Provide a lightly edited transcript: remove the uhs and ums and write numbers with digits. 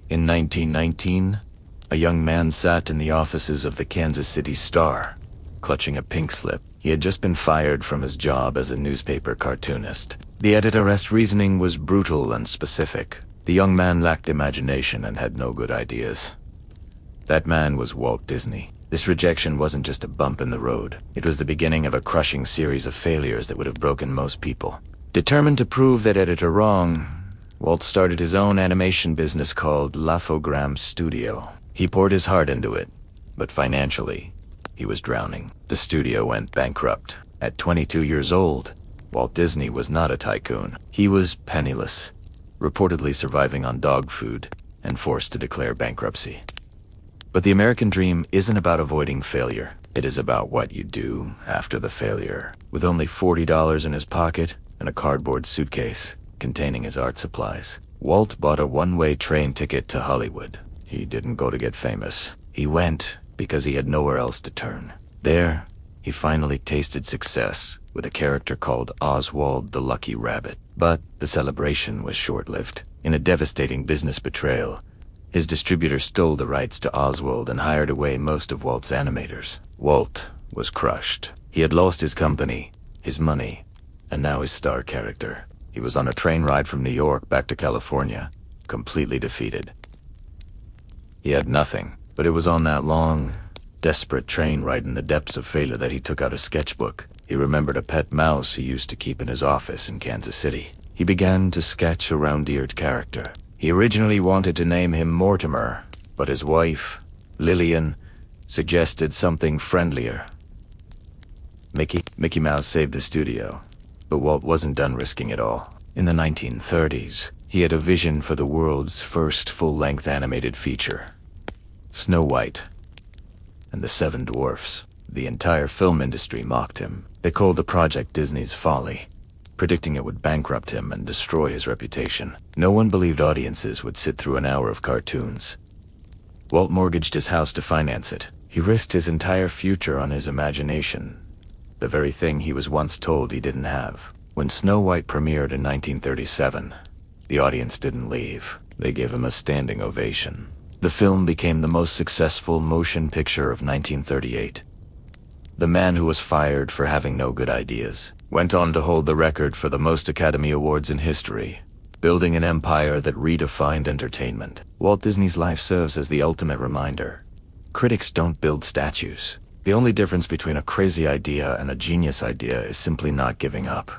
In 1919, a young man sat in the offices of the Kansas City Star, clutching a pink slip. He had just been fired from his job as a newspaper cartoonist. The editor's reasoning was brutal and specific. The young man lacked imagination and had no good ideas. That man was Walt Disney. This rejection wasn't just a bump in the road. It was the beginning of a crushing series of failures that would have broken most people. Determined to prove that editor wrong, Walt started his own animation business called Laugh-O-Gram Studio. He poured his heart into it, but financially, he was drowning. The studio went bankrupt. At 22 years old, Walt Disney was not a tycoon. He was penniless, reportedly surviving on dog food, and forced to declare bankruptcy. But the American dream isn't about avoiding failure. It is about what you do after the failure. With only $40 in his pocket and a cardboard suitcase containing his art supplies, Walt bought a one-way train ticket to Hollywood. He didn't go to get famous. He went because he had nowhere else to turn. There, he finally tasted success with a character called Oswald the Lucky Rabbit. But the celebration was short-lived. In a devastating business betrayal, his distributor stole the rights to Oswald and hired away most of Walt's animators. Walt was crushed. He had lost his company, his money, and now his star character. He was on a train ride from New York back to California, completely defeated. He had nothing, but it was on that long, desperate train ride in the depths of failure that he took out a sketchbook. He remembered a pet mouse he used to keep in his office in Kansas City. He began to sketch a round-eared character. He originally wanted to name him Mortimer, but his wife, Lillian, suggested something friendlier. Mickey Mouse saved the studio, but Walt wasn't done risking it all. In the 1930s, he had a vision for the world's first full-length animated feature, Snow White and the Seven Dwarfs. The entire film industry mocked him. They called the project Disney's folly, predicting it would bankrupt him and destroy his reputation. No one believed audiences would sit through an hour of cartoons. Walt mortgaged his house to finance it. He risked his entire future on his imagination, the very thing he was once told he didn't have. When Snow White premiered in 1937, the audience didn't leave. They gave him a standing ovation. The film became the most successful motion picture of 1938. The man who was fired for having no good ideas went on to hold the record for the most Academy Awards in history, building an empire that redefined entertainment. Walt Disney's life serves as the ultimate reminder. Critics don't build statues. The only difference between a crazy idea and a genius idea is simply not giving up.